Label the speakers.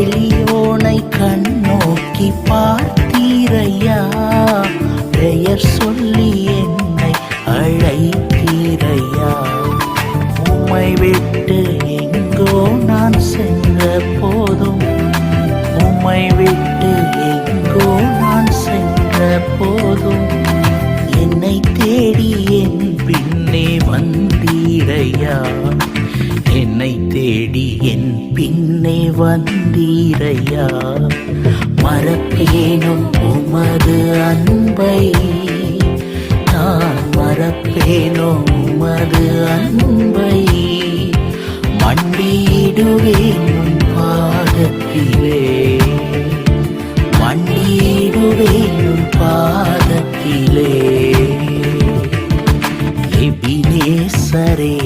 Speaker 1: எளியோனை கண்ணோக்கி பார்த்தீரையா, பெயர் சொல்லி என்னை அழைத்தீரையா. உம்மை விட்டு எங்கோ நான் சென்ற போதும், உம்மை விட்டு எங்கோ நான் சென்ற போதும், என்னை தேடி என் பின்னே வந்தீரையா, என்னை தேடி என் பின்னே வந்தீரையா. மறப்பேனும் உமது அன்பை, நான் மறப்பேனும் உமது அன்பை, மண்டியிடுவேன் உம் பாதத்திலே, மண்டியிடுவேன் உம் பாதத்திலே. எபினேசரே